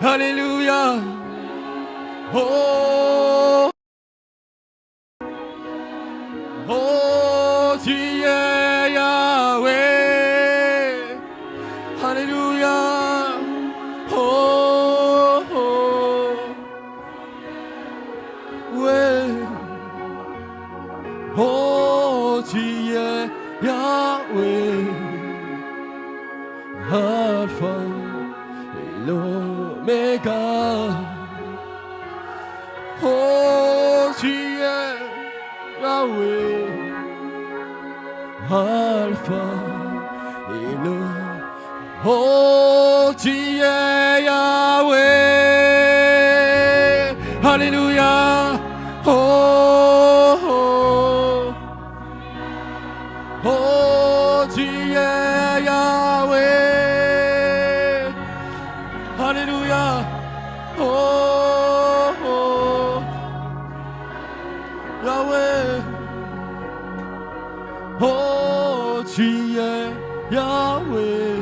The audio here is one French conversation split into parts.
Alléluia. Oh, oh, tu es Yahweh. Alléluia. Oh, oh, ouais. Oh, tu es Yahweh. Alpha et l'Oméga. Oh, tu es Yahweh, Alpha et le. Oh, tu es Yahweh, Alléluia. Oh, oh, oh, tu es Yahweh, Alléluia. Oh, oh, Yahweh. Oh, tu es Yahweh,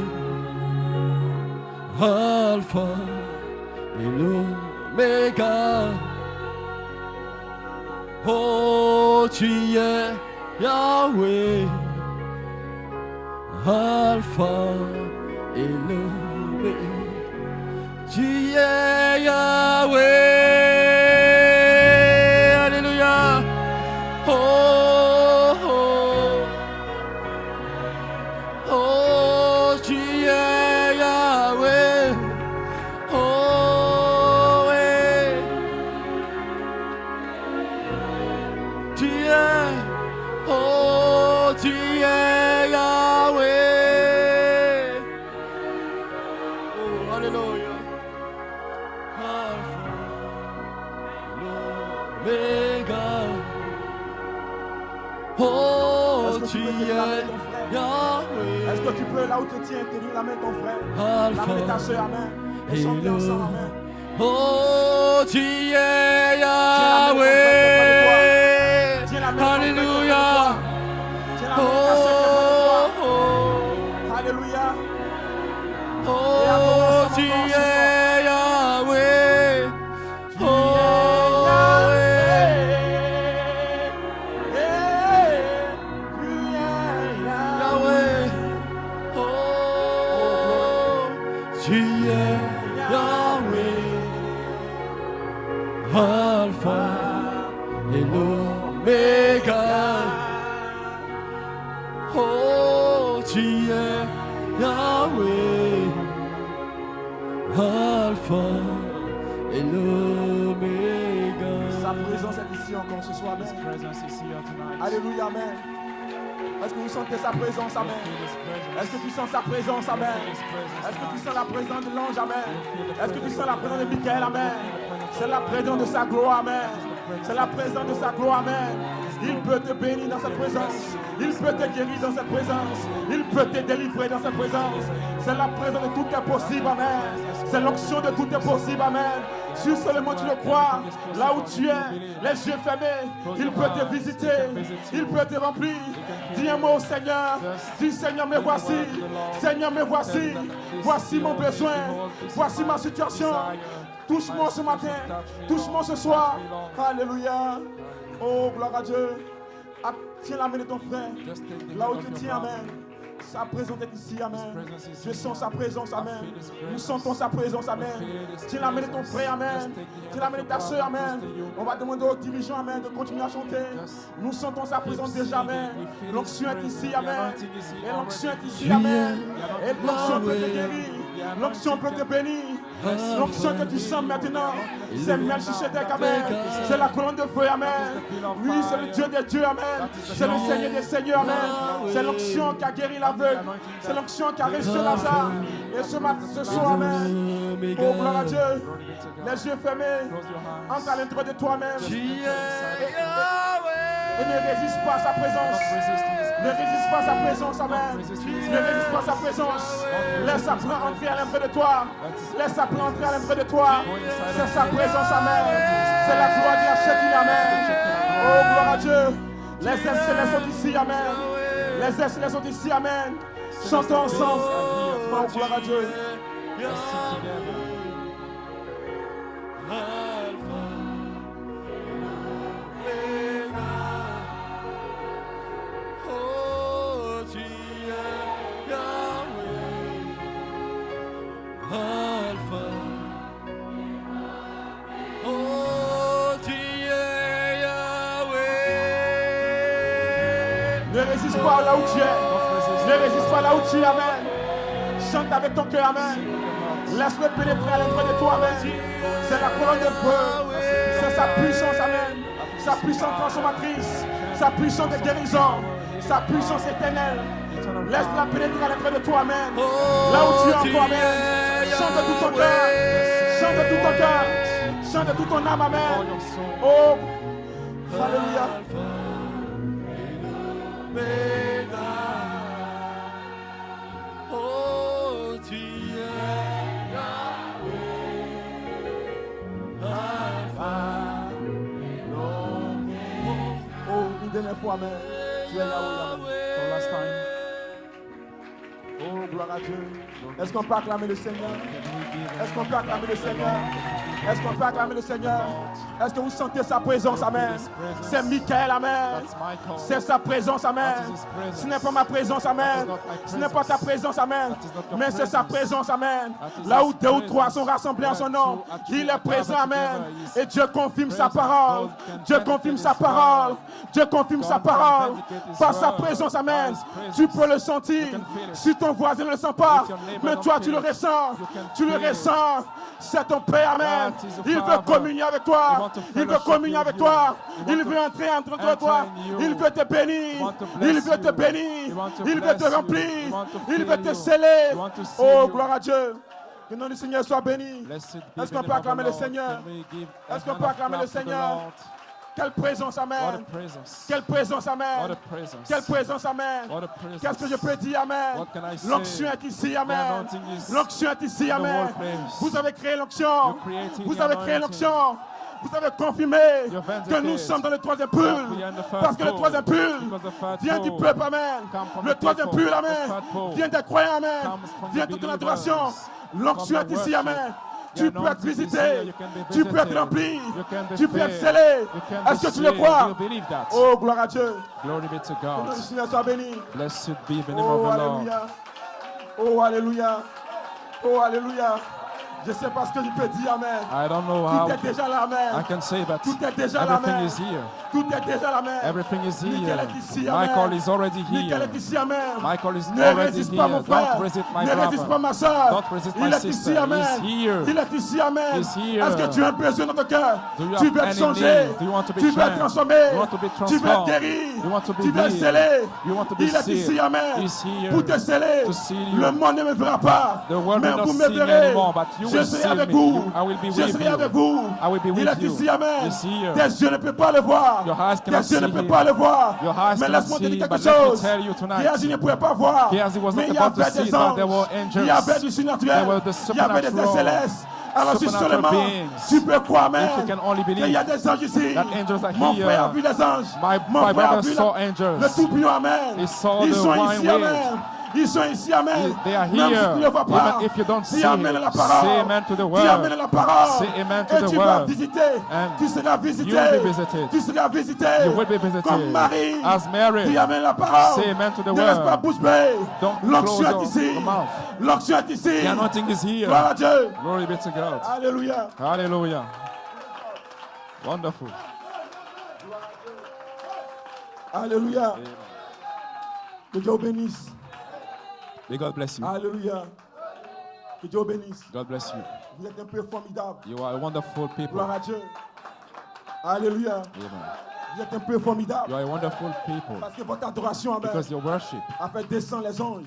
Alpha et l'Oméga. Oh, tu es Yahweh, Alpha et l'Oméga. Tu es Yahweh, Alléluia. Oh, oh, oh, tu es Yahweh. Oh, ouais. Tu es, oh, tu es Yahweh. Oh, Alléluia. Alpha, l'Oméga. Oh, tu es Yahweh. Est-ce que tu peux, là où tu tiens, tenir la main de ton frère, Alpha, la main de ta soeur, amen, et chanter ensemble, amen. Oh, tu es Yahweh. Alléluia. Tiens la main de ta soeur qui est près de toi. Alléluia. Oh, tu es Yahweh. Oh, Yahweh. Oh, tu es Yahweh. Alpha et l'Oméga. Oh, tu es Yahweh, Alpha et l'Oméga. Sa présence est ici encore ce soir, amen. Alléluia, amen. Est-ce que vous sentez sa présence, amen? Est-ce que tu sens sa présence, amen? Est-ce que tu sens la présence de l'ange, amen? Est-ce que tu sens la présence de Michael, amen? C'est la présence de sa gloire, amen. C'est la présence de sa gloire, amen. Il peut te bénir dans cette présence. Il peut te guérir dans cette présence. Il peut te délivrer dans cette présence. C'est la présence de tout est possible, amen. C'est l'onction de tout est possible, amen. Si seulement tu le crois, là où tu es, les yeux fermés, il peut te visiter. Il peut te remplir. Dis un mot au Seigneur. Dis Seigneur, me voici. Seigneur, me voici. Voici mon besoin. Voici ma situation. Touche-moi ce matin. Touche-moi ce soir. Alléluia. Oh, gloire à Dieu. Tiens la main de ton frère. Là où tu tiens, amen. Sa présence est ici, amen. Je sens sa présence, amen. Nous sentons sa présence, amen. Tiens la main de ton frère, amen. Tiens la main de ta soeur, amen. On va demander aux dirigeants, amen, de continuer à chanter. Nous sentons sa présence déjà, amen. L'onction est ici, amen. Et l'onction est ici, amen. Et l'onction peut te guérir. L'onction peut te bénir. L'onction que tu sens maintenant, c'est Melchisedec, amen. C'est la colonne de feu, amen. Oui, c'est le Dieu des dieux, amen. C'est le Seigneur des seigneurs, amen. C'est l'onction qui a guéri l'aveugle. C'est l'onction qui a ressuscité Lazare. Et ce soir, amen. Oh, gloire à Dieu. Les yeux fermés. Entre à l'intérieur de toi-même. Et ne résiste pas à sa présence. Ne résiste pas à sa présence, amen. Ne résiste pas à sa présence. Laisse sa plan entrer à l'intérieur de toi. Laisse sa plan entrer à l'intérieur de toi. C'est sa présence, amen. C'est la gloire de la Shekinah, amen. Oh, gloire à Dieu. Les ailes célestes sont ici, amen. Les ailes célestes sont ici, amen. Chantons ensemble. Oh, gloire à Dieu. Ne résiste pas là où tu es. Ne résiste pas là où tu es, amen. Chante avec ton cœur, amen. Laisse-le pénétrer à l'intérieur de toi, amen. C'est la colonne de feu. C'est sa puissance, amen. Sa puissance transformatrice. Sa puissance de guérison. Sa puissance éternelle. Laisse-la pénétrer à l'intérieur de toi, amen. Là où tu es encore, amen. Chante de tout ton cœur. Chante de tout ton cœur. Chante de toute ton âme, amen. Oh, alléluia. Oh, tu es Yahweh, Alpha et Omega. Oh, une dernière fois, amen. Tu es Yahweh, amen. For last time, Oh, gloire à Dieu. Est-ce qu'on peut acclamer le Seigneur? Est-ce qu'on peut acclamer le Seigneur? Est-ce qu'on peut acclamer le Seigneur? Est-ce que vous sentez sa présence, amen? C'est Michael, amen. C'est sa présence, amen. Ce n'est pas ma présence, amen. Ce n'est pas ta présence, amen. Mais c'est sa présence, amen. Là où deux ou trois sont rassemblés en son nom, il est présent, amen. Et Dieu confirme sa parole. Dieu confirme sa parole. Dieu confirme sa parole. Par sa présence, amen. Tu peux le sentir. Si ton voisin ne le sent pas, mais toi tu le ressens. Tu le ressens. C'est ton Père, amen. Il veut communier avec toi. Il veut communier avec toi. Il veut entrer entre toi. Il veut te bénir. Il veut te bénir. Il veut te remplir. Il veut te sceller. Oh, gloire à Dieu. Que le nom du Seigneur soit béni. Est-ce qu'on peut acclamer le Seigneur? Est-ce qu'on peut acclamer le Seigneur? Quelle présence, amen. Quelle présence, amen. Quelle présence, amen. Qu'est-ce que je peux dire, amen. L'onction est ici, amen. L'onction est ici, amen. Vous avez créé l'onction. Vous avez créé l'onction. Vous avez confirmé que nous sommes dans le troisième pull. Parce que le troisième pull vient du peuple, amen. Le troisième pull, amen, vient des croyants, amen. Vient de ton adoration. L'onction est ici, amen. Tu peux être visité, tu peux être rempli, tu peux être scellé. Est-ce que tu le crois? Oh, gloire à Dieu. Glory be to Que le God. Seigneur soit béni. Blessed be the name Oh, of the Lord. alléluia. Oh, alléluia. Oh, alléluia. Je ne sais pas ce que je peux dire, amen. I don't know Tout how est déjà là, amen. I can say, but Tout est déjà là, everything amen. is here. Tout est déjà là, amen. Everything is Michael here. est ici, amen. Michael is already Michael here. est ici, amen. Michael is Ne already résiste pas, here. mon frère. Don't resist my Ne résiste pas, brother. ma soeur. Don't resist Il my est ici, sister. amen. He's here. Il est ici, amen. He's here. Est-ce que tu as un besoin dans ton cœur? Do you Tu have veux être any changé. need? Do you want to be Tu veux être changed? transformé. You want to be Tu veux être transformed. guéri. You want to be Tu veux être healed. scellé. You want to be Il est ici, sealed. amen. He's here Pour te sceller. to seal you. Le monde ne me verra pas. The world Mais will not vous me see me verrez. anymore, but you Je will serai see avec me. vous. I will be Je with serai you. avec vous. I will be Il with est you. ici, amen. He's here. Tes yeux ne peuvent pas le voir. Your eyes Tes cannot yeux ne see peuvent him. pas le voir. Your eyes Mais cannot laisse-moi te see, dire quelque but let me chose. tell you tonight. Gehazi ne pouvait pas voir. Gehazi was Mais not il y able to avait see, des but anges. there were Il y avait angels. du There surnaturel. were the Il y avait des êtres supernatural, célestes. Alors si supernatural seulement beings. tu peux croire, If you amen, can only qu'il y believe a des anges ici. that angels are Mon here. frère a vu les anges. My Mon frère a brother vu saw le angels. tourbillon, amen. He saw Ils the sont wine ici, wheel. amen. Ils sont ici, amen. They are Même si here. tu ne le vois pas, Even if you don't see dis amen à la it, parole. say amen to the Dis word. amen à la parole. Say amen to Et the tu vas word. visiter. And Tu seras visité. you will be visited. Tu seras visité. You will be visited. Comme Marie. As Mary. Dis amen à la parole. Say amen to the Ne reste word. pas bouche bée. Don't L'onction close est ici. your mouth. L'onction est ici. The anointing is here. Gloire à Dieu. Glory be to God. Alléluia. Hallelujah. Wonderful. Alléluia. Que Dieu vous bénisse. May God bless you. Alléluia. Que Dieu vous bénisse. God bless you. Vous êtes un peu formidable. You are a wonderful people. Gloire à Dieu. Alléluia. Amen. Vous êtes un peu formidable. You are a wonderful people Parce que votre adoration, amen, because your worship a fait descendre les anges.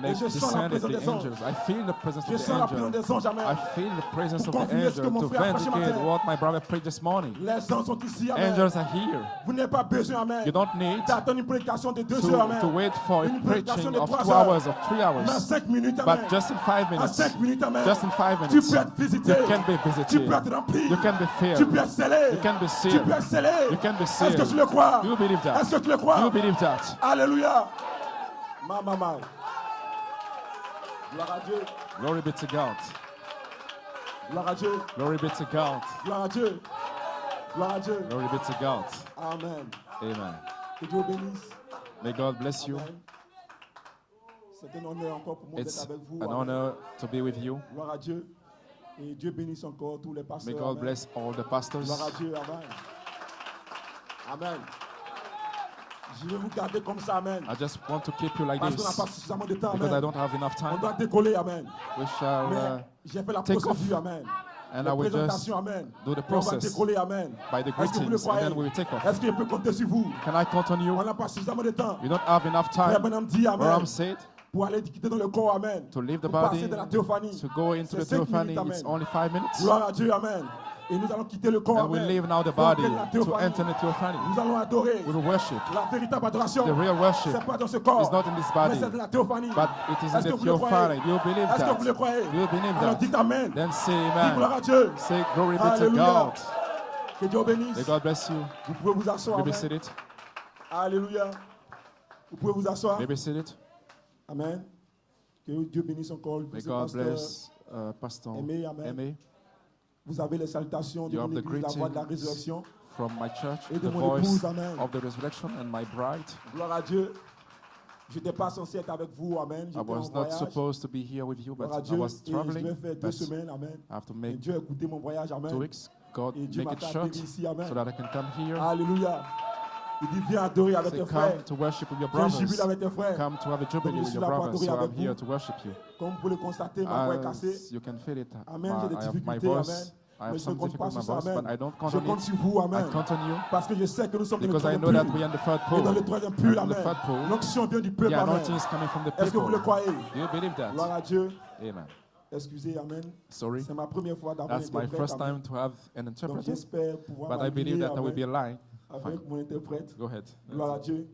makes je sens la descend présence the des anges. angels. I feel the presence Je of sens the la présence angel. des anges, amen. I feel the presence Pour of the confirmer ce que angel mon to frère a prêché vindicate matin. what my brother prayed this morning. Les anges sont ici, amen. Angels are here. Vous n'avez pas besoin, amen, You don't need d'attendre une prédication de 2 heures, amen. to wait for a Une prédication preaching de of 3 2 heures. hours or 3 Mais à hours. 5 minutes, amen. But just in 5 À minutes, 5 minutes, amen. just in 5 Tu minutes, peux être visité. you can be Tu visited. peux être rempli. You can be Tu filled. peux être scellé. You can be Tu sealed. peux être scellé. You can be Est-ce que sealed. tu le crois? You believe that? Est-ce que tu le crois? You believe that? Alléluia. Maman. Gloire à Dieu. Glory be to God. Gloire à Dieu. Glory be to God. Gloire à Dieu. Gloire à Dieu. Glory be to God. Amen. Amen. Que Dieu bénisse. May God bless you. Amen. C'est un honneur encore pour moi d'être It's avec vous. an Amen. honor to be with you. Gloire à Dieu. Et Dieu bénisse encore tous les May pasteurs. God Amen. bless all the pastors. Gloire à Dieu. Amen. Amen. Je vais vous garder comme ça, amen. I just want to keep you like Parce qu'on n'a this pas suffisamment de temps, because I amen. don't have enough On time. doit décoller, amen. We shall Mais j'ai fait la take procédure, off. amen. And La I will just présentation, amen. do the Et on va process décoller, amen. by the Est-ce que vous le greetings and croyez? then we will take off. Est-ce que je peux compter sur vous? Can I count on On you? n'a pas suffisamment de temps. You don't have enough Frère time. Branham dit, amen. Branham said Pour aller quitter dans le corps, amen. to leave the Pour passer body, dans la théophanie. to go into C'est the 5 theophany. minutes, It's amen. only 5 minutes. Gloire à Dieu, amen. Et nous allons quitter le corps, And we amen. leave now the Pour body entrer dans la to théophanie. enter the theophany. Nous allons adorer. We will worship. La véritable adoration, The real worship c'est pas dans ce corps, is not in this mais body, c'est dans la théophanie. but it is in Est-ce que the vous le croyez? theophany. Do you believe Est-ce que vous le that? croyez? Do you believe Alors that? dites amen. Then say Dites gloire amen. à Dieu. Say glory be to Alléluia. God. Que Dieu bénisse. May God bless you. Vous pouvez vous asseoir. You may be Amen. seated. Alléluia. Vous pouvez vous asseoir. You may be seated. Amen. Que Dieu bénisse encore le May God pasteur. bless Pastor Aimé, amen. Aimé. Vous avez les salutations de You mon have the église, la voix de la greetings résurrection. from my church, Et de the mon voice épouse, amen. of the resurrection, and my bride. Gloire à Dieu. Je n'étais pas censé être avec vous, amen. I J'étais en was not voyage. supposed to be here with you, but Gloire à I Dieu. was Et je traveling. vais faire 2 But semaines, amen. I have to Et make Dieu a écouté mon voyage, 2 amen. weeks. God, Et Dieu make m'a it fait short atterrir ici, amen. so that I can come here. Alléluia. Il dit, viens adorer avec Say, tes frères. come to worship with your Viens jubiler brothers. avec tes frères. Come to have a jubilee je with suis your là pour brothers. adorer So avec I'm here vous. to worship you. Comme vous pouvez le constater, ma voix est cassée. As you can feel it, Amen, j'ai des I have my difficultés, amen. voice. I have Mais je some ne compte pas difficulty with sur my ça, voice, amen. but I don't count Je on compte it. sur vous, I amen. count on you Parce que je sais que nous sommes dans le because I troisième know that pull. we are in the third Et pole. dans le troisième pull, And in the amen. third pole, L'onction vient du peuple, the amen. anointing is coming from the Est-ce que vous le people. croyez? Do you believe Gloire that? à Dieu. Amen. Excusez, amen. Sorry, C'est ma première fois d'avoir un that's my interprète, first amen. time to have an Donc interpreter, j'espère pouvoir but I believe m'aligner, that I will be amen, aligned. avec mon interprète. Go ahead. Gloire à Dieu.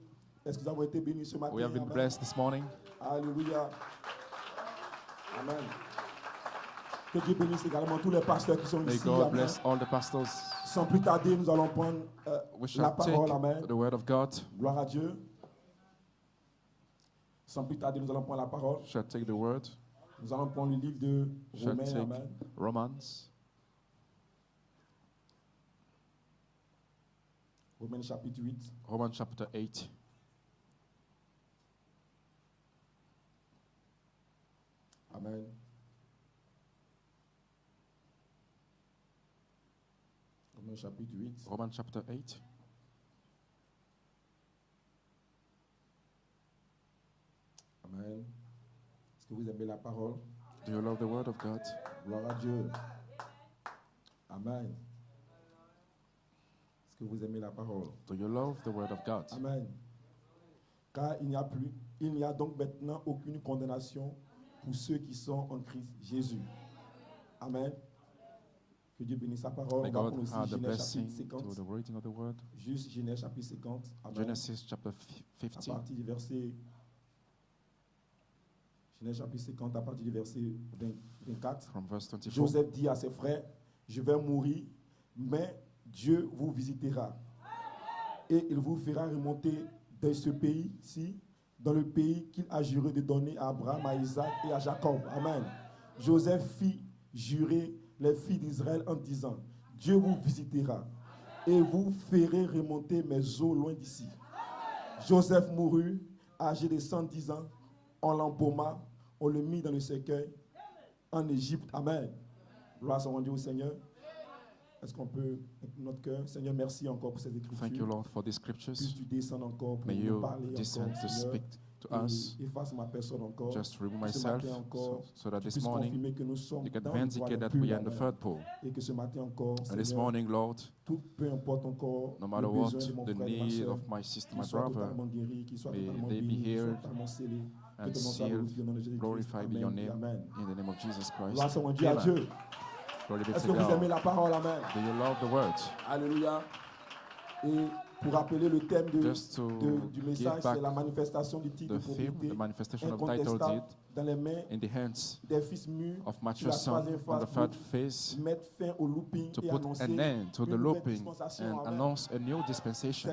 Est-ce que nous avons été bénis ce matin? We have been Amen. blessed this morning. Alléluia. Amen. Que Dieu bénisse également tous les pasteurs qui sont May ici. God Amen. bless all the pastors. Sans plus tarder, nous allons prendre We la shall parole. take Amen. the word of God. Gloire à Dieu. Sans plus tarder, nous allons prendre la parole. Shall take the word. Nous allons prendre le livre de Shall Romains. take Amen. Romans. Romains chapitre 8. Romans chapter 8. Amen. Romains chapitre 8. Romans chapter 8. Amen. Est-ce que vous aimez la parole? Do you love the word of God? Gloire à Dieu. Amen. Est-ce que vous aimez la parole? Do you love the word of God? Amen. Car il n'y a donc maintenant aucune condamnation pour ceux qui sont en Christ Jésus. Amen. Que Dieu bénisse sa parole. May On va God prendre aussi add the Genèse blessing chapitre to 50. the reading of the word. Juste Genèse chapitre 50. Amen. Genesis chapter À 50, partir du verset. Genèse chapitre 50, à partir du verset 24. from verse 24. Joseph dit à ses frères, je vais mourir, mais Dieu vous visitera. Et il vous fera remonter de ce pays-ci, dans le pays qu'il a juré de donner à Abraham, à Isaac et à Jacob. Amen. Joseph fit jurer les filles d'Israël en disant, Dieu vous visitera et vous ferez remonter mes eaux loin d'ici. Joseph mourut, âgé de 110 ans, on l'embauma, on le mit dans le cercueil en Égypte. Amen. Gloire soit rendue au Seigneur. Est-ce qu'on peut, avec notre cœur, Seigneur, merci encore pour ces écritures. Thank you, Lord, for these scriptures. Puisses-tu descendre encore pour May nous you parler descend encore, to Seigneur. speak to us. Et efface ma personne encore. Just remove Ce myself matin encore, so that tu this puisses morning confirmer que nous sommes you can dans le vindicate troisième that pull, we are in the amen. third pole. Et que ce matin encore, And this Seigneur, morning, Lord, tout peu importe encore no matter le what besoin de mon the frère et de ma need sœur, of my sister, qu'il my soit brother, totalement guéri, qu'il soit may totalement they be béni, qu'il soit healed totalement scellé. Que and ton nom soit sealed, glorifié au nom de Jésus-Christ. glorified be your Amen. name Amen. in the name of Jesus Christ. Gloire soit rendue à Amen. Dieu. Glory be Est-ce to que vous aimez God. la parole? Amen. Do you love the word? Alléluia. Et pour rappeler le thème Just to du give message, back c'est la manifestation du titre de the theme, propriété the manifestation of title incontestable deed dans les mains in the hands des fils mûrs of sur mature la son troisième on phase the third phase mettre fin au looping to et put annoncer an end to the une nouvelle looping dispensation. and Amen. announce a new dispensation.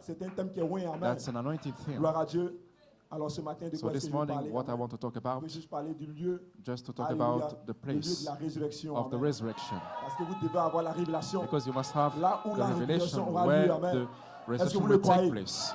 C'est un thème qui est loin. Amen. That's an anointed theme. Gloire à Dieu. Alors ce matin, de So quoi est-ce this que je veux morning, parler? what I Amen. want to talk Je about, veux juste parler du lieu, just to talk alléluia, about the le lieu de place la résurrection. of the Amen. resurrection. Parce que vous devez avoir la révélation. Because you must have Là où the la revelation résurrection aura where lieu. Amen. the Est-ce que resurrection vous le will take croyez? place.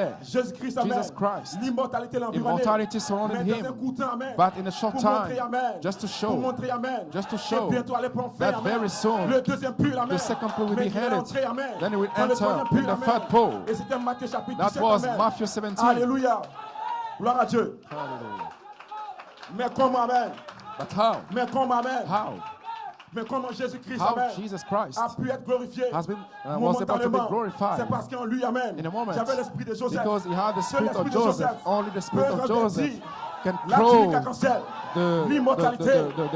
there. Jésus-Christ, amen. Jesus Christ. L'immortalité l'environnait. Immortality surrounded Mais dans un him. court temps, amen. But in a short Pour montrer, time, amen. just to Pour show montrer, amen. just to Que show bientôt allait prendre fin, that amen. very soon Le deuxième pull, amen. the second pole will Mais be il est headed. entré, amen. Then he will Dans le enter troisième pull, in the amen. third pole. Et c'était Matthieu chapitre That 17, was amen. Matthew 17. Alléluia. Gloire à Dieu. Hallelujah. Mais comment, amen. But how? Mais comment, amen. How? Mais comment Jésus-Christ, How amen, Jesus Christ a pu être glorifié has been was able to be momentanément. glorified C'est parce qu'en lui, amen, in a moment j'avais l'esprit de Joseph. because he had the Seul spirit of l'esprit de Joseph. Only the spirit peut of Joseph revêtir can la tunique à throw cancel, the l'immortalité.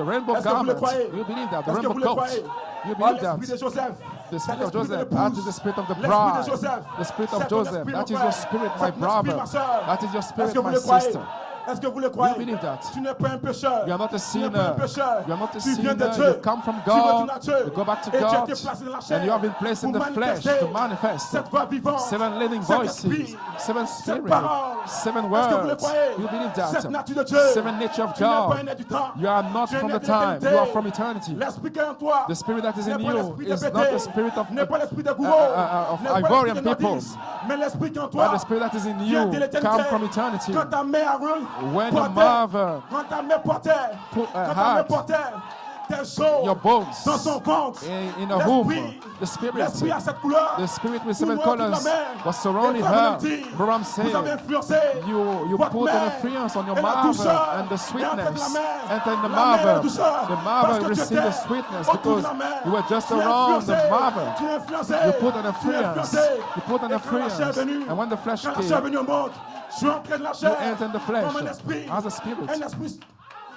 rainbow Est-ce que vous le garment. croyez? You believe that? The Est-ce que vous rainbow le coat. croyez? You Oh, believe l'esprit de that? Joseph. The C'est spirit of l'esprit de Joseph, l'épouse. that is the spirit of the L'esprit de bride. Joseph. The spirit C'est of ton Joseph, esprit, that mon is your frère. spirit, C'est my ton esprit, brother. ma sœur. That is your Est-ce spirit, que vous my le croyez? sister. Est-ce que vous le croyez? believe that? Tu n'es pas un pécheur. You are not a Tu n'es pas un sinner. pécheur. You are not a Tu viens de sinner. Dieu. You come from Tu God. retournes à Dieu. You go back to Et tu as God. été placé dans la chair And you have been placed in pour the flesh manifester to manifest cette voix vivante, 7 living cet voices, esprit, 7 cette spirits, parole. 7 Est-ce que vous le words. croyez? You believe Cette that? nature de Dieu. 7 nature of Tu n'es pas God. un être du temps. You are not Tu es from un the être time. d'éternité. You are from eternity. L'esprit qui est en toi The spirit that is n'est in pas you l'esprit de is not Béthé, the spirit of n'est pas l'esprit de Gourou, of n'est pas Ivorian l'esprit de people. Nodis, mais l'esprit qui est en toi But the spirit that is in vient you de l'éternité. come from eternity. Quand ta mère When your portait, mother quand ta mère portait, put a quand ta mère heart, portait tes os your bones dans son ventre, in a womb, l'esprit the spirit a cette couleur. The spirit with Tout 7 noir toute la colors mer. was surrounding Et Frère her. Branham dit, Abraham vous avez said, influencé you votre put an mère influence on your et la mother douceur and the est entrée de sweetness. la mère. Enter in the La mère et la mother. douceur. The Parce mother que tu received étais the sweetness autour de because la mère. you were just Tu as around the influencé. mother. Tu as influencé. You put an Tu as influence. influencé. You put an Et quand la chair est influence. venue, And when the flesh quand la chair est came, venue au monde, je suis entré de la you chair enter in the flesh comme un esprit. as a spirit. Un esprit.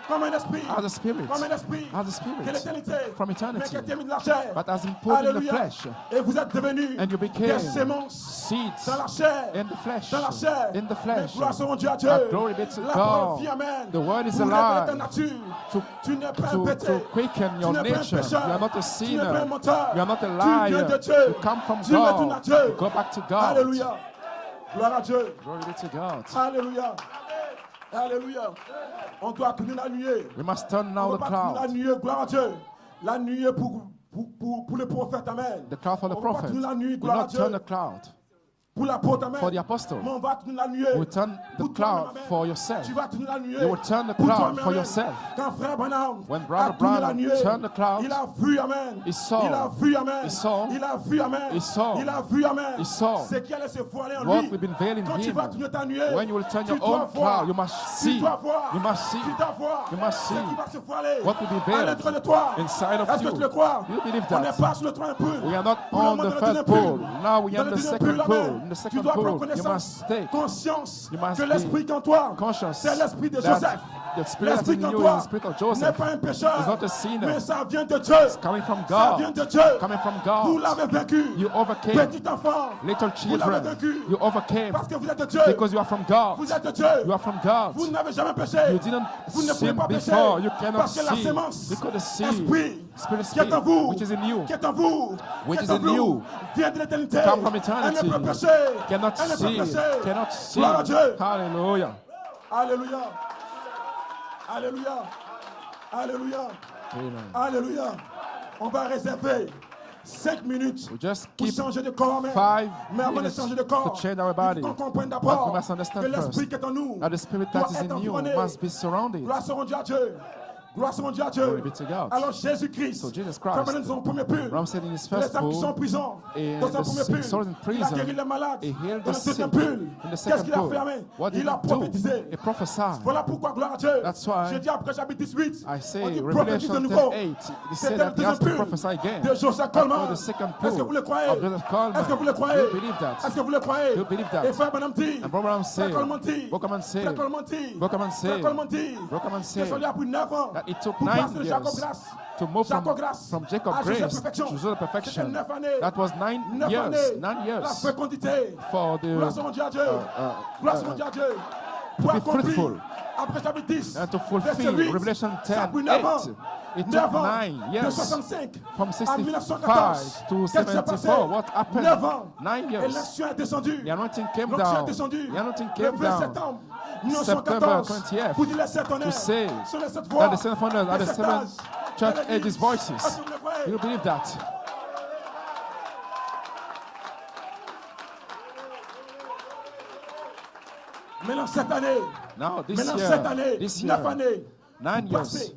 Comme un esprit. As a spirit. Comme un esprit. As a spirit. De l'éternité. From eternity. Mais qui a été mis de la chair. But has been put in the Alléluia. flesh. Et vous êtes devenus And you became des semences seeds dans la chair. in the flesh. Dans la chair. In the Mais flesh. gloire soit Dieu à Dieu. And glory be to La parole God. vie, amen. The word is Pour révéler alive. ta nature. To, Tu n'es pas un to pété. quicken Tu your n'es pas un nature. pécheur. You are not a Tu n'es pas un sinner. menteur. You are not a Tu viens de liar. Dieu. You come from Tu retournes à God. Dieu. Go back to God. Alléluia. Gloire à Dieu. Glory be to God. Alléluia. Alléluia. On doit tourner la nuée. We must turn On now ne the va pas tourner la cloud. nuée. Gloire à Dieu. La nuée pour le prophète. Amen. The cloud for the On va pas prophet. tourner la nuée. We Gloire à not Dieu. turn the cloud Pour l'apôtre, amen. for the apostle. Mais on va tourner la nuée. We turn the Pour toi-même, cloud amen. for yourself. Tu vas tourner la nuée. You will turn the Pour cloud toi-même, for amen. yourself. Quand frère Branham When a Brother tourné la Branham nuée, turned the cloud, il a vu, amen. he saw. Il a vu, amen. He saw. Il a vu, amen. He saw. Il a vu, amen. He saw. Ce qui allait se voiler en What lui. we've been veiling Quand tu him. vas tourner ta nuée, When you will turn tu your dois own voir. cloud, you must Tu see. dois voir. You must see. Tu dois voir. You must Ce see qui va se voiler what will be à veiled l'intérieur de toi. inside of Est-ce que you. tu le crois? You believe On n'est that? pas sur le troisième pool. We are not Pour le on moment, the dans le third deuxième pool. pool. Now we Dans are le in the deuxième second pool, pool. amen. In the Tu second dois prendre pool, you connaissance, must take conscience You must que l'esprit be en toi, conscious c'est l'esprit de that Joseph. the spirit that's L'esprit in en you is toi the spirit of n'est Joseph. pas un pécheur, It's not a sinner. mais ça vient de Dieu. Coming from Ça vient God. de Dieu. Coming from Vous God. l'avez vaincu. You overcame. Petit enfant, Little vous l'avez children. vaincu. You overcame Parce que vous êtes de Dieu. because you are from God. Vous êtes de Dieu. You are from God. Vous n'avez jamais péché. You didn't Vous ne pouvez sin pas pécher. before. You cannot Parce que la sin. sémence, Because the seed, esprit, spirit, qui est en vous, which is in you, qui est en vous, which qui is est en in vous, you, vient de l'éternité. come from Elle eternity, ne peut pécher. cannot Elle ne peut sin, pécher. cannot sin. Gloire à Dieu. Hallelujah. Alléluia. Alléluia. Alléluia. Amen. Alléluia. On va réserver 5 minutes We just pour keep changer de corps. Amen. 5 Mais avant de minutes changer de corps, to change our il body. faut qu'on comprenne But d'abord we must understand que l'esprit first qui est en nous that the spirit doit that is être in you environné. must be surrounded. Gloire soit Dieu à Dieu. Gloire soit Dieu à Dieu. Glory be to God. Alors Jésus-Christ, So Jesus comme Christ, dans son premier pull, Ram said in his les first hommes qui sont en pool, prison, and dans son the premier sick pull, souls in il a prison, guéri les malades. he healed Dans the le deuxième sick. pull, In the qu'est-ce second qu'il a pool, fait, amen? what did Il a he prophétisé. do? He prophesied. Voilà pourquoi, gloire à Dieu. That's why J'ai dit après chapitre 18, I say, on dit prophétise de Revelation nouveau. 10:8, he C'était said le that he has deuxième to pull prophesy again. de Joseph Coleman. For the second Est-ce que vous pool le croyez? of Joseph Coleman. Est-ce que vous le croyez? You believe that? Est-ce que vous le croyez? You believe that? Et frère Branham dit, And Brother Branham frère said, Coleman dit, Brother Coleman frère said, Coleman dit, Brother Coleman frère said, Coleman dit, Brother Coleman que said ça lui a pris 9 ans that it took pour 9 passer de Jacob years Grace. to move Jacob Grace from Jacob à Joseph Grace Perfection. to Joseph C'était Perfection. 9 années. That was 9 9 years. années. 9 La years fécondité. for the Gloire soit Dieu à Dieu. Gloire soit Dieu à Dieu. Pour be accomplir, fruitful après chapitre 10, and to verset fulfill 8, Revelation ça a 10, pris 9 ans. 8. It 9 took ans, 9 de years 65 from à 65 1914. to Qu'est-ce qui s'est passé? 74. What 9 happened? ans. 9 Et years. l'action est descendue. The anointing came L'action est down. descendue. The anointing Le came 20 down septembre September 1914. 20th Pour dire les 7 honneurs. to say Sur les 7 voix. that the seven founders are the les 7 seven âges church de l'Église. ages voices. Est-ce que vous le croyez? You believe that? Maintenant cette année. Now, this Maintenant cette year, année. this 9 year, années. 9 Pour years passer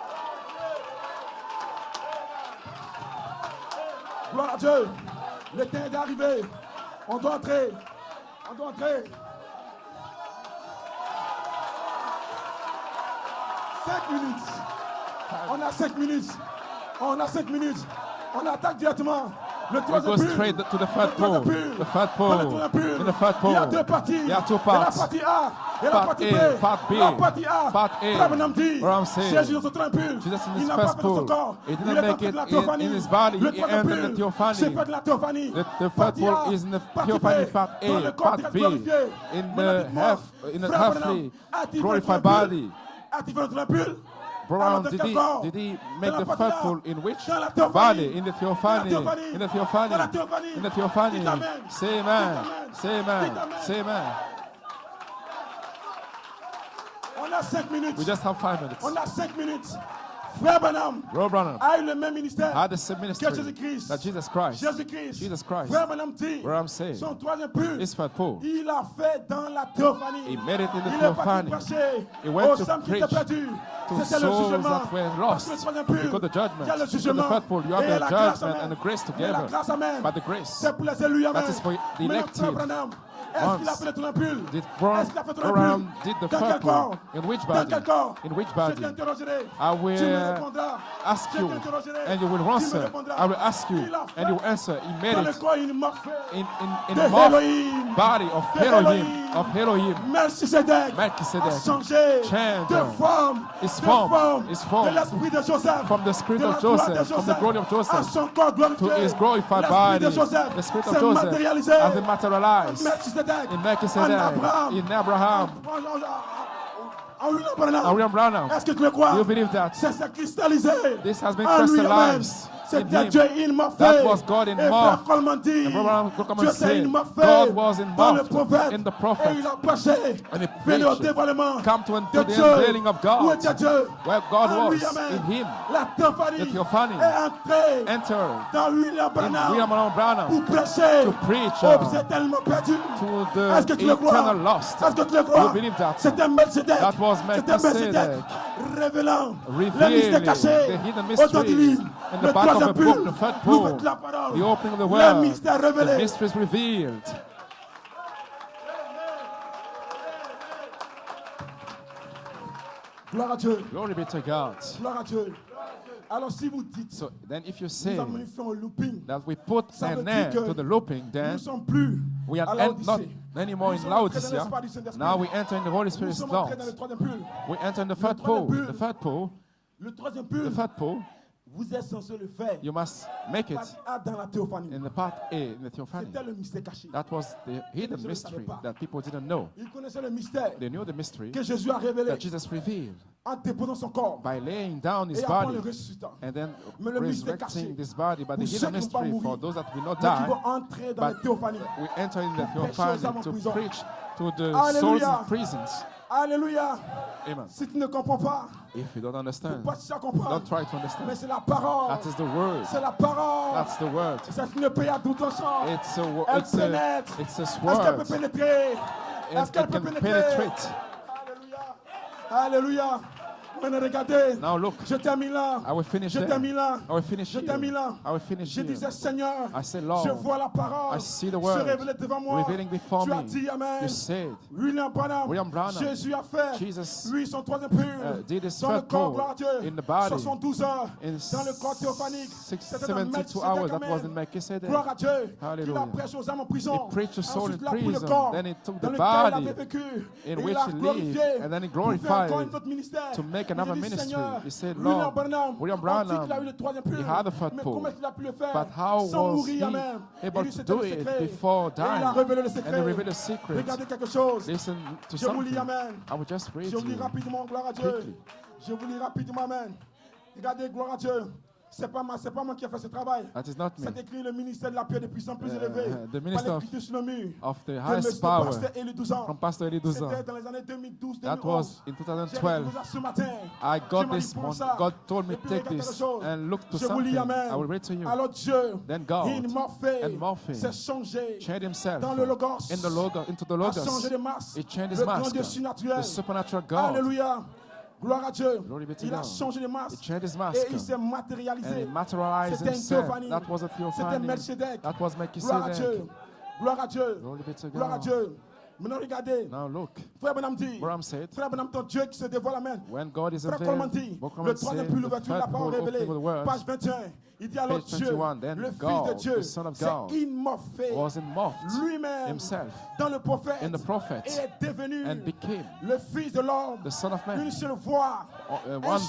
Gloire à Dieu. Le temps est arrivé. On doit entrer. On doit entrer. 5 minutes. On a 5 minutes. On a 5 minutes. On attaque directement. Le We troisième go but. straight to the third Le pole. troisième but. The third Dans le pole. troisième but. In the third Il y a pole. deux parties. There are two Il y a la parts. partie A et la Part partie A, B. part B. La partie A. Part A. Frère Branham dit, Where I'm saying, Jésus dans son troisième but, Jesus in il his n'a pas first fait dans son pole. corps. He didn't Il est make entré it de la in théophanie. his body. Le He troisième entered the but, theophany. c'est fait de la théophanie. The third Partie pole A, is in the partie theophany, B. part Dans A, le corps part terrestre B, glorifié. in Maintenant, the dites-moi, half, in the Frère earthly Branham, a-t-il fait le glorified troisième body. but? A-t-il fait le troisième but? Brown, Alors, dans did quel corps? he make Dans la the partie third A. pole in which Dans la théophanie. body? In the Dans la theophany. théophanie. In the theophany. Dans la théophanie. In the theophany. Dites amen. Say Dites amen. amen. Say amen. Dites amen. Say amen. On a 5 minutes. We just have 5 minutes. On a 5 minutes. Frère Branham Rob Branham a eu le même ministère had the same que ministry Jésus-Christ. that Jesus Christ. Jésus-Christ. Jesus Christ. Frère Branham dit, Where I'm saying, son troisième but, his third pole. il a fait dans la théophanie. He made it in the Il est parti theophany. prêcher He went aux to âmes qui étaient preach perdues. to C'était le souls jugement. that were Parce que le lost. troisième but, Because the judgment. il y a le Because the jugement. third pole, you have Et the la grâce, judgment amen. and the grace Mais la together. grâce, amen. But the grace. C'est pour les élus, amen. That is for the Maintenant, elected. Frère Branham, est-ce qu'il a fait le troisième but? Did Est-ce qu'il a fait le troisième Brown but? did the Dans quel third corps? pole? In which Dans body? quel corps? In which Je body? t'interrogerai. I Tu me will répondras. ask Je you, t'interrogerai. and you will Tu me answer. répondras. I will ask you, Il a and you will fait answer. He made dans le it corps une morphée in de the mouth Elohim. body of De Elohim, Elohim. of Elohim. Melchisedec a Melchizedek changé changed de forme, his de form, forme, his form, de l'esprit de Joseph, from the spirit de of la gloire de Joseph, from the glory of à Joseph, son corps glorifié. to his glorified L'esprit body. de Joseph The spirit of s'est Joseph matérialisé has been materialized Melchisedec, in en Melchizedek, Abraham, in Abraham, en William Branham. and William Branham. Est-ce que tu le crois? Do you believe that? C'est cristallisé. This has been en lui-même. crystallized in C'était him. Dieu in Morphée. That was God in Et Morph. Frère Coleman dit, And Brother Coleman Dieu said, était in Morphée God was in dans le Morph, prophète. in the Et prophet. il a prêché. And he Venez au preached. dévoilement Come to de the Dieu. unveiling of God. Où était Dieu? Where God En was, lui, amen. in him. La théophanie The theophany est entrée Entered dans William in Branham William Branham pour prêcher to preach aux éternellement perdus. to Est-ce que the tu le crois? eternal lost. Est-ce que tu le crois? You believe that? C'était Melchizedek. That was C'était Melchizedek. Melchizedek. Révélant les Revealing mystères cachés the hidden au temps du mysteries livre. in Le the back of troisième the book, but, the third l'ouverture pole, de la parole. the opening of the Les word, mystères the révélés. mysteries revealed. Gloire à Dieu. Glory be to God. Gloire à Dieu. Alors si vous dites, So then if you nous say avons fait un looping, that we put ça veut an dire end que to the looping, nous then ne sommes plus we à are not l'Odyssée. anymore Nous in sommes entrés dans Laodicea. l'espace du Saint-Esprit. Now we enter in the Holy Nous Spirit's sommes entrés dans le thought. troisième pôle. We enter in the third troisième pole. pôle. The third pole. Le troisième The pôle, third pole. vous êtes censé le faire. You must make it Partie A dans la théophanie. in the part A, in the theophany. C'était le mystère caché. That was the hidden Je ne savais mystery pas. that people didn't know. Ils connaissaient le mystère They knew the mystery que Jésus a révélé that Jesus revealed en déposant son corps by laying down his et après body le ressuscitant. and then Mais le mystère resurrecting caché, this body. But the pour ceux hidden qui ne vont pas mystery for mourir, those that will not mais qui die, vont entrer dans but la théophanie. we enter in the prêcher aux âmes en theophany to prison. preach to the Alléluia. souls in prisons. Alléluia. Amen. Si tu ne comprends pas, If you don't understand, pas chercher à comprendre. don't try to Mais understand. c'est la parole. That is the word. C'est la parole. That's the word. C'est une paix à tout ensemble. It's a wo- Elle it's a pénètre. it's a Est-ce qu'elle peut sword. pénétrer? Est-ce It qu'elle peut can pénétrer? penetrate. Alléluia. Alléluia. Maintenant, regardez. Now look, Je termine là. I will finish Je there. termine là. I will finish Je here. termine là. I will finish Je here. disais, Seigneur, I say, Lord, je vois la parole I see the se word révéler devant moi. revealing before Tu as me. dit, Amen. You said, William William Branham, Jésus a fait, Jesus, lui, son troisième pur, did his dans le third corps, pole gloire à Dieu, in the body 72 heures, in dans le corps théophanique, c'était dans 72 hours. That was in Melchizedek, Melchizedek. gloire à Dieu, qu'il Hallelujah. a prêché aux âmes en prison, He preached to souls ensuite in il a pris le prison. corps, Then he took dans the lequel il body avait vécu, in et which il a he lived, glorifié, and then he pour faire glorified encore un autre ministère. to make Il another dit, ministry. Seigneur, He said, William Lord, Branham, William on dit qu'il a eu Branham, le troisième pur, he had the third mais pole. comment il a pu le faire But how sans was mourir, he Amen. able Et lui, to c'était do le it secret. before Et il a dying? révélé le And he secret. revealed a secret. Regardez quelque chose. Listen to Je vous lis, something. Amen. I will just read Je vous lis you. rapidement, gloire à Dieu. Quickly. Je vous lis rapidement, Amen. Regardez, gloire à Dieu. C'est pas moi qui ai fait ce travail. That is not me. C'est écrit le ministère de la paix des puissants plus élevés. The minister Par of, l'écriture sur le mur. of the Que highest monsieur power pasteur Élie 12 ans. from Pastor Eli C'était Duzan. dans les années 2012, That 2011. was in J'ai 2012. découvert ce matin. I Dieu got m'a dit, this prends one. ça. God told me Et puis, take regarde this quelque chose. and look to Je vous lis, something. Amen. I will read to you. Alors Dieu, Then God il m'a fait, and Morphe s'est changé changed himself dans le Logos, into the a Logos. changé de masse, He changed his le grand mask, Dieu surnaturel. the supernatural God. Alléluia. Gloire à Dieu. Glory be to Il a God. changé de He masque. changed his Et mask. il s'est And matérialisé. he materialized C'était une himself. théophanie. That was a C'était theophany. Melchizedek. That was Gloire à Dieu. Melchizedek. Gloire à Dieu. Glory be to Gloire à God. Dieu. Maintenant, regardez. Now look, Frère Branham dit. Branham said, Frère Branham, ton Dieu qui se dévoile, amen. when God is Frère Coleman unveiled, dit, Book le Coleman troisième said, plus the l'ouverture de la third parole book révélée, of the word, page 21. Il dit alors page Dieu, 21, then le Fils God, de Dieu, the Son of s'est God, immorphé was immorphed lui-même himself dans le prophète in the prophet et est devenu and became le Fils de l'homme. the Son of Man. Une seule voix, One une voice,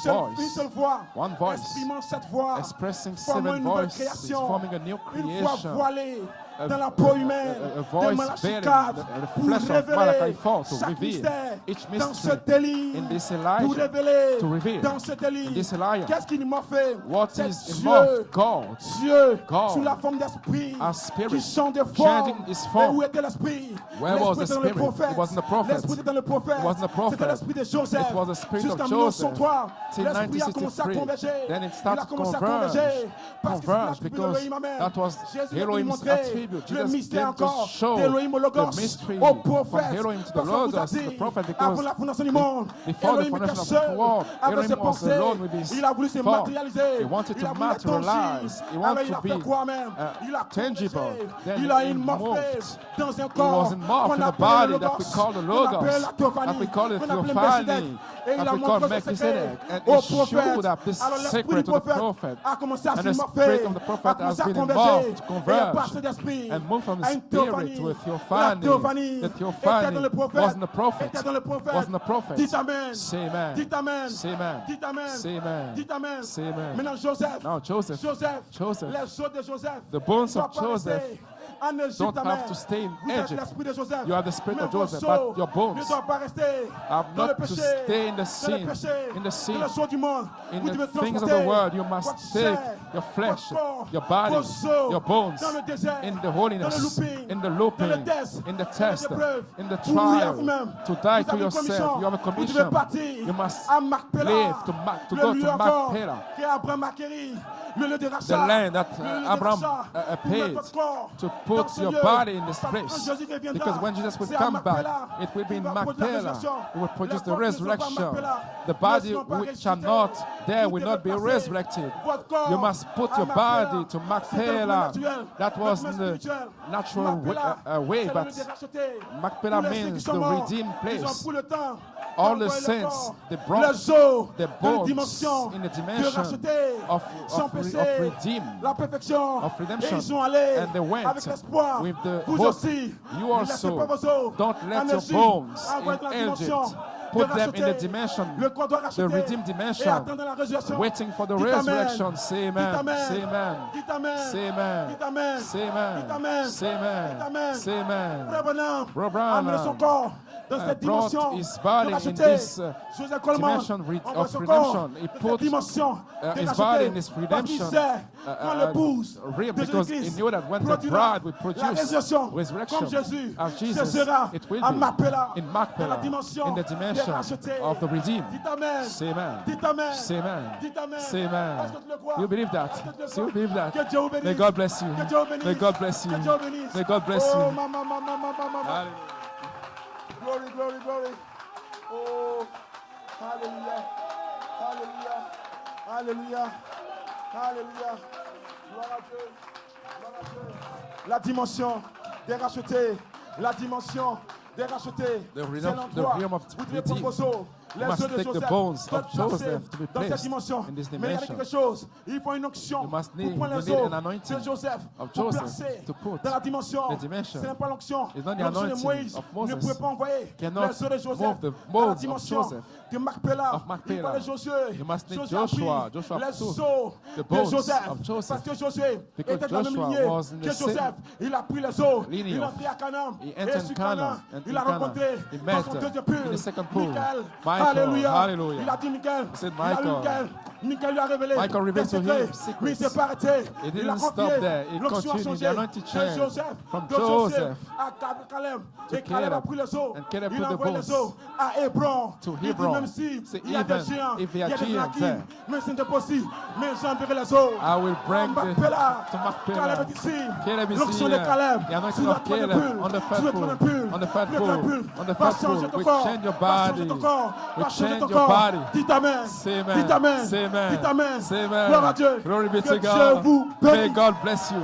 seule voix, one voice, exprimant cette voix, expressing formant 7 une nouvelle voices, création, forming a new une voix creation. voilée A- dans la peau humaine, a de voice Malachi veiled 4, in the pour flesh of révéler Malachi 4 to chaque reveal mystère each dans ce mystery délire, in this pour Elijah, révéler to reveal dans ce délire. in this Elijah Qu'est-ce qu'il m'a fait? what C'est is Dieu, immorphed, God, Dieu, God, sous la forme d'esprit, as spirit, qui change de changing forme. his Et form. où était l'esprit? Where was the L'esprit était dans le spirit? prophète. It was in the prophet. L'esprit était dans le prophète. It was in the prophet. C'était l'esprit de Joseph. It was the spirit Jusqu'en of Joseph. 1903, Till l'esprit a commencé à 1963. converger. Then it Il a started to commencé à converge. converger. Parce que c'est Converge l'attribut because d'Elohim, amen. that was Jésus a Elohim's montré attribute. le Jesus mystère came to encore show d'Elohim au Logos, the mystery au from prophète. Elohim to the Parce qu'on vous a Logos, to dit, the prophet, avant because la fondation du monde, before the Elohim était foundation of the seul world, avec ses Elohim was pensées. alone with his Il a voulu se thought. matérialiser. He wanted Il a to voulu être materialize. tangible. He wanted Alors il a to fait be quoi même? Il a tangible. convergé. Then Il a he immorphé moved. dans un He corps was immorphed qu'on in a appelle body le that we Logos, call the qu'on appelle Logos, la théophanie, that we call the qu'on appelle Theophany, Melchizedek. Et il that a we montré call ce secret Melchizedek. And au he showed prophète. that this Alors l'esprit secret du to the prophète prophet. a commencé à And the s'immorpher, spirit of the a prophet commencé has à been converger involved, et à converged, passer d'esprit and moved from the à une spirit to a La theophany. théophanie The était theophany dans le prophète. was in the prophet. Était dans le prophète. Was in the prophet. Dites amen. Say amen. Dites amen. Say amen. Dites amen. Say amen. Dites amen. Say amen. Maintenant Joseph. Now Joseph, Joseph. Les os de Joseph. the bones ne of doivent pas Joseph rester en Égypte, don't amen. have to stay in Vous êtes Egypt. l'esprit de Joseph. You are the spirit Mais of vos Joseph, os but your bones ne doivent pas rester have dans le not to péché, stay in the dans sin, le péché, in the sin. dans les choses du monde. In Vous the devez things of transporter the world, you votre must chair, take your flesh, votre corps, your body, vos os your bones dans le désert, in the dans holiness, le looping, in the dans le looping, test, in the dans les test, épreuves, in the pour mourir à trial, vous-même. to die Vous avez to une yourself. commission. You have a Vous devez commission. partir You must à Macpéla, live to le go lieu to encore Macpéla, que Abraham a acquis, le lieu de rachat, the land that le lieu de Abraham rachat, pour paid mettre votre corps to dans put ce your lieu. body in this Parce que quand place. Jésus reviendra, Because when Jesus will c'est à come back, Macpéla it will be qu'il in va produire la Macpéla. résurrection. It will produce Les the corps qui ne sont pas à resurrection. Macpéla The ne body seront pas which are ressuscités. not there Vous will devez not be passer resurrected. votre corps You must put à your Macpéla. body to C'était le Macpéla. naturel. That was Le the spirituel. natural Macpéla, way, c'est le but lieu de racheter. Macpéla Tous les saints qui means sont the morts, redeemed ils ont place. pris le temps All the d'envoyer le saints, corps, they brought les os the dans une bones dimension in the de dimension racheter sans péché, redeem, la perfection. of redemption. Et ils sont allés And they went avec l'espoir. with the Vous hope. aussi, You ne laissez also pas vos os don't en let your Égypte, bones envoyez dans la in dimension Egypt. de Put them in the racheter. dimension, Le corps doit racheter the redeemed et dimension, attendre la résurrection. waiting for the Dites amen. resurrection. Say Dites amen. amen. Say amen. Dites amen. Say amen. Dites amen. Say amen. Dites amen. Say Dites amen. amen. Say amen. Frère Branham Bro a amené son Branham corps dans cette brought dimension his body de in racheter. this Joseph Coleman dimension envoie of son redemption. corps He dans put cette dimension de his racheter. body in this Parce qu'il redemption. sait quand l'épouse Real, de because he Jésus-Christ knew that when the produira bride will la produce résurrection resurrection comme Jésus, of ce Jesus, sera it will à be Macpéla, in dans la Macpéla, dimension in the de dimension racheter. of the redeemed. Dites amen. Say amen. Dites amen. Say amen. Dites amen. Say amen. Est-ce que tu le crois? You believe that? Est-ce que tu le So you crois? believe that? Que Dieu vous bénisse. May God bless you. Que Dieu vous bénisse. May God bless you. Que Dieu vous bénisse. May God bless Oh, you. mama. Glory. Oh, hallelujah. Gloire à Dieu. La dimension des rachetés. La dimension des rachetés. The C'est realm l'endroit of où tu es redeemed. proposé. Les must os de take the Joseph bones doivent of Joseph passer to be dans cette placed dimension. in this Mais il y a dimension. quelque chose. Il faut une onction You must pour need- prendre you les need os an anointing de Joseph of pour Joseph placer to put dans la dimension. the dimension. Ce n'est pas l'onction. It's not the L'onction de anointing Moïse of ne Moses. pouvait pas envoyer Cannot les os de Joseph move the dans la bones of dimension Joseph. de Macpéla. Of Macpéla. Il fallait Josué. You must need Josué a pris Joshua. Joshua les took os the de bones Joseph. of Joseph. Parce que Josué Because était de la même Joshua lignée was in que the same Joseph. Il a pris les os. lineage. Il a pris à Canaan. He Et entered sur Canaan. Canaan, And il a in Canaan, rencontré he dans met son deuxième in pool the second pool, Michael. Michael. Alléluia. Hallelujah. Il a dit Michael. He said, Il a dit Michael. Michael. Michael lui a révélé Michael revealed des to secrets, him secrets. mais il s'est pas arrêté. It Il a didn't stop confié there. It l'onction a continued. changé The anointing de changed Joseph, from de Joseph Joseph à Caleb. to Et Caleb a Caleb. pris les eaux. And Caleb Il put a the envoyé bones les eaux à Hébron. to Il dit Hebron. même si Say, il y a des even géants, if il there y a are des giants Anakim, there, mais ce n'est pas possible. Mais j'enverrai les eaux. I will bring À Macpéla. to Macpéla. Caleb est ici. Caleb is L'onction de here. Caleb. The anointing Tu dois of prendre le Caleb pull. on the fat Tu dois pool. prendre le pull. On the fat Tu dois prendre le pool. pull. On the Va fat changer pool. ton We corps. change your Va changer body. ton corps. We Va changer change ton your corps. body. Dis amen. Say amen. Dis amen. Say amen. Dis amen. Say amen. Gloire à Dieu. Glory be Que to Dieu God. vous May bénisse. God bless you.